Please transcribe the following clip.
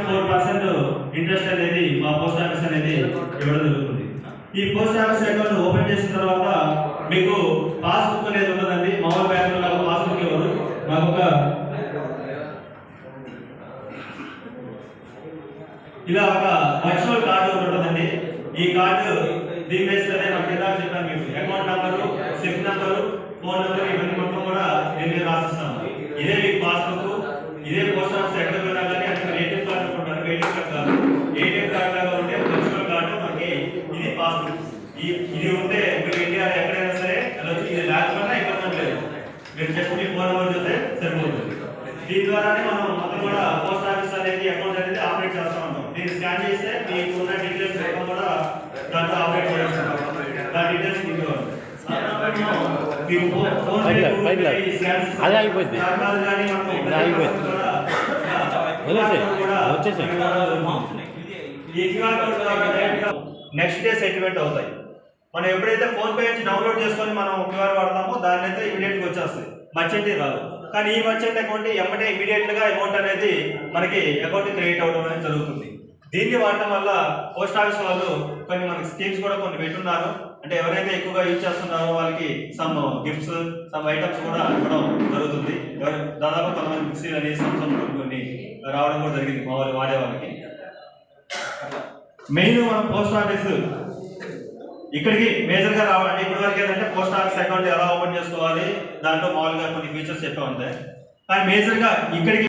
4% interest అనేది మా post office అనేది ఇవ్వడం జరుగుతుంది. ఈ పోస్ట్ ఆఫీస్ అకౌంట్ ఓపెన్ చేసిన తర్వాత మీకు పాస్బుక్ అనేది ఉండదండి. మామూలు బ్యాంకులో పాస్బుక్ ఇవ్వరు. మాకు ఒక ఇలా ఒక వర్చువల్ కార్డు ఉంటుందండి. ఈ కార్డు దీని బేస్లోనే నాకు ఇందాక చెప్పాను మీకు account number, SIM number, phone number ఇవన్నీ మొత్తం కూడా నేను రాసిస్తాను. ఇదే మీకు పాస్బుక్. ఇదే పోస్ట్ ఆఫీస్ ఎక్కడ పోయినా కానీ అక్కడ ఏటీఎం కార్డు అనుకుంటారు. ఏటీఎం కార్డు కాదు, ఏటీఎం కార్డు లాగా ఉంటే వర్చువల్ కార్డు మనకి ఇది పాస్బుక్. ఇది ఉంటే మీరు ఇండియాలో ఎక్కడైనా సరే వెళ్ళొచ్చు. ఇది లేకపోయినా ఇబ్బంది లేదు. మీరు జస్ట్ మీ ఫోన్ నెంబర్ చూస్తే సరిపోతుంది. దీని ద్వారానే మనం మొత్తం కూడా పోస్ట్ ఆఫీస్ అనేది అకౌంట్ అనేది ఆపరేట్ చేస్తూ ఉంటాం. దీన్ని స్కాన్ చేస్తే మీకు ఉన్న డీటెయిల్స్ మొత్తం కూడా దాంట్లో ఆపరేట్ చేస్తాం. దాని డీటెయిల్స్ నెక్స్ట్ డే సెటిల్మెంట్ అవుతాయి. మనం ఎప్పుడైతే ఫోన్ పే నుంచి డౌన్లోడ్ చేసుకొని మనం క్యూఆర్ వాడతామో దాన్ని అయితే ఇమీడియట్గా వచ్చేస్తుంది. మర్చెంట్ రాదు. కానీ ఈ మర్చెంట్ అకౌంట్ ఎమ్మటే ఇమీడియట్గా అమౌంట్ అనేది మనకి అకౌంట్ క్రియేట్ అవ్వడం అనేది జరుగుతుంది. దీన్ని వాడటం వల్ల పోస్ట్ ఆఫీస్ వాళ్ళు కొన్ని మనకి స్కీమ్స్ కూడా కొన్ని పెట్టున్నారు. అంటే ఎవరైతే ఎక్కువగా యూజ్ చేస్తున్నారో వాళ్ళకి సమ్ గిఫ్ట్స్, సమ్ ఐటమ్స్ కూడా ఇవ్వడం జరుగుతుంది. దాదాపు కొంతమంది మిక్సీలు అని కొన్ని రావడం కూడా జరిగింది మా వాళ్ళు వాడే వాళ్ళకి. మెయిన్ మనం పోస్ట్ ఆఫీస్ ఇక్కడికి మేజర్గా రావాలంటే ఇప్పటి వరకు ఏంటంటే పోస్ట్ ఆఫీస్ అకౌంట్ ఎలా ఓపెన్ చేసుకోవాలి, దాంట్లో మామూలుగా కొన్ని ఫీచర్స్ చెప్పామంటే, కానీ మేజర్గా ఇక్కడికి